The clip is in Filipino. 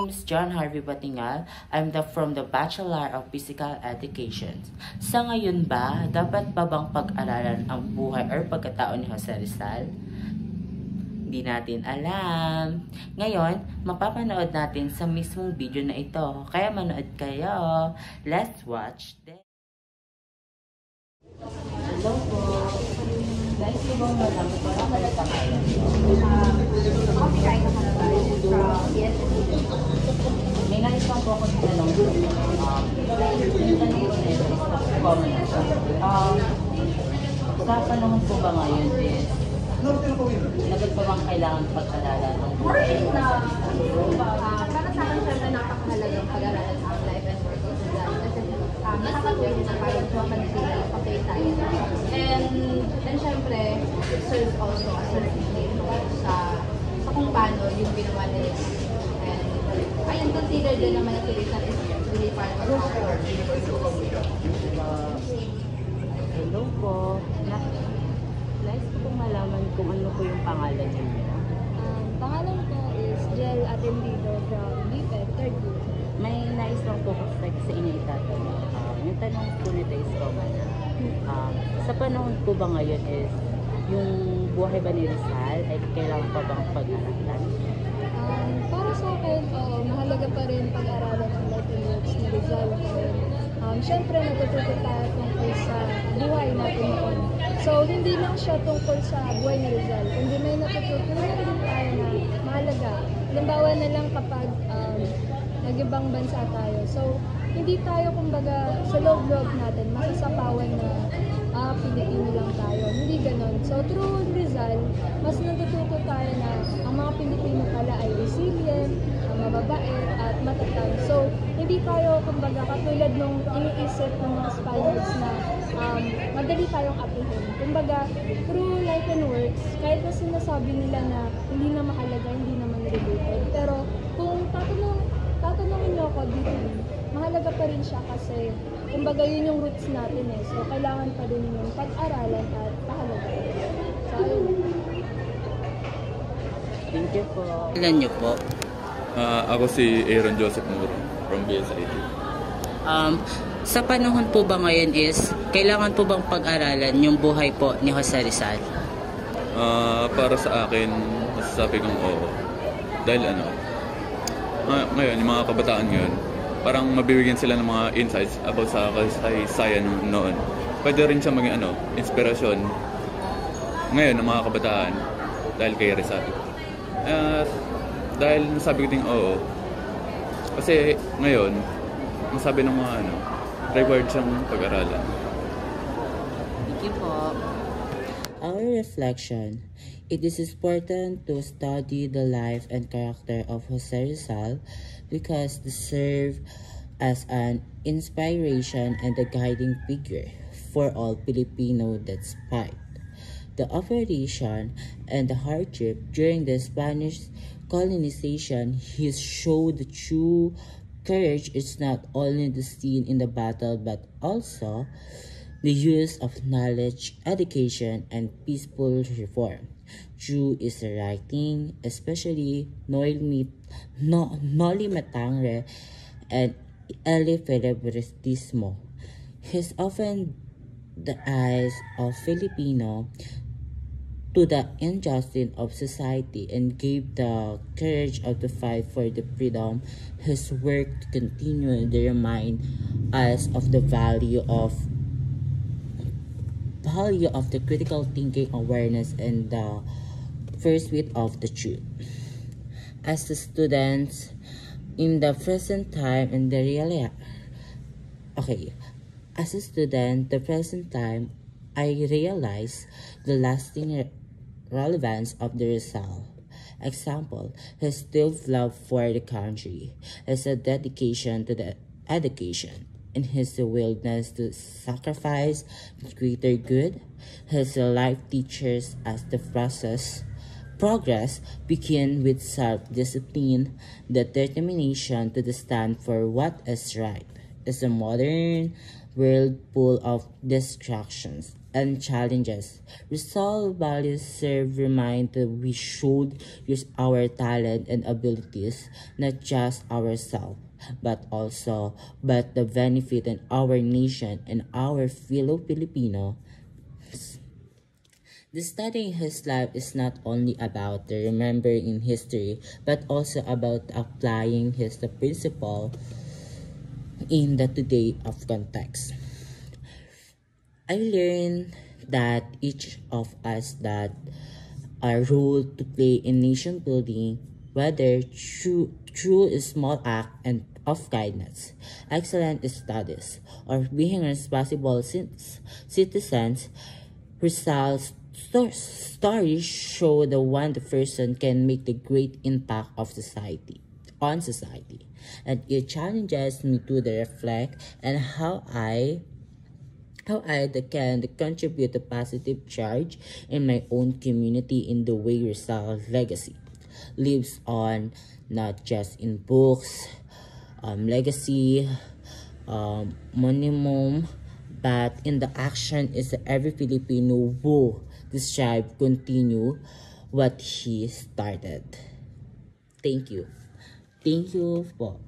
name is John Harvey Batingal. I'm from the Bachelor of Physical Education. Sa ngayon ba, dapat pa bang pag-aralan ang buhay or pagkatao ni Jose Rizal? Hindi natin alam. Ngayon, mapapanood natin sa mismong video na ito. Kaya manood kayo. Let's watch this. Hello po. Guys, ibang malang ito na palatangalan. May naisang po ako sa tanong. Yung tanong ko na ito is common na siya. Sa panahon po ba ngayon is nagad pa bang kailangan pag-aralan ng buhay? Para sa akin, syempre napakahalagang pag-aralan ang life and work of the God. Kasi nakakatulong na parang sa kanila patuloy tayo. And syempre, it serves also as a reflection sa kung paano yung ginawa nila. And ayun, consider din naman na Teresa is really part of our story. Hello po. Nice ko pong malaman kung ano po yung pangalan niyo. Pangalan ko is Jel Atendido from BPED, 3rd year. May nais lang po kasi sa inyo itatanong. Yung tanong po nito is common na. Sa panahon po ba ngayon is yung buhay ba ni Rizal ay kailangan pa bang pag-aralan? Para sa akin, mahalaga pa rin pag-aralan ang life and works ni Rizal. Siyempre, natututo tayo tungkol sa buhay natin noon. So, hindi lang siya tungkol sa buhay ni Rizal, kundi may natututo rin tayo na mahalaga. Halimbawa na lang kapag nag-ibang bansa tayo. So, hindi tayo kumbaga sa loob-loob natin masasapawan na Pilipino lang tayo. Hindi ganon. So, through Rizal, mas natututo tayo na ang mga Pilipino pala ay resilient, mababait, at matatag. So, hindi tayo kumbaga katulad nung iniisip ng mga Spaniards na madali tayong apihin. Kumbaga, through life and works, kahit na sinasabi nila na hindi na mahalaga, hindi naman related. Pero, kung tatanungin nyo ako dito, mahalaga pa rin siya kasi kumbaga yun yung roots natin eh. So, kailangan pa rin yung pag-aralan at pahalaga. So, ayun. Thank you po. Ilan niyo po? Ako si Aaron Joseph Muro from BSIT. Sa panahon po ba ngayon is kailangan po bang pag-aralan yung buhay po ni Jose Rizal? Para sa akin, masasabi kong oo. Dahil ngayon, yung mga kabataan ngayon, parang mabibigyan sila ng mga insights about sa kasaysayan noon. Pwede rin siya maging inspirasyon ngayon ng mga kabataan dahil kay Rizal. Dahil nasabi ko din oo, kasi ngayon, nasabi ng mga required siyang pag-aralan. Thank you po. Our reflection. It is important to study the life and character of Jose Rizal because they serve as an inspiration and a guiding figure for all Filipino despite the oppression and the hardship during the Spanish colonization. He showed the true courage is not only the seen in the battle but also the use of knowledge, education, and peaceful reform. Through his writing, especially Noli Matangre and El Filiburismo, he's often the eyes of Filipino to the injustice of society and gave the courage of the fight for the freedom. His work continued to remind us of the value of the critical thinking, awareness, and the pursuit of the truth. As the students in the present time and as a student, the present time, I realize the lasting relevance of the Rizal. Example, his still love for the country, his dedication to the education, and his willingness to sacrifice the greater good. His life teaches us the progress begin with self-discipline, the determination to stand for what is right. Is a modern world full of distractions. and challenges. Rizal values serve remind that we should use our talent and abilities, not just ourselves, but the benefit in our nation and our fellow Filipino. The studying his life is not only about the remembering history, but also about applying his the principle in the today of context. I learned that each of us that a role to play in nation building, whether through a small act and of kindness, excellent studies, or being responsible citizens. Results stories show the one the person can make the great impact of society on society, and it challenges me to the reflect and how I can contribute a positive charge in my own community in the way Rizal's legacy lives on, not just in books, legacy, monument, but in the action is every Filipino who strive continue what he started. Thank you. Thank you po.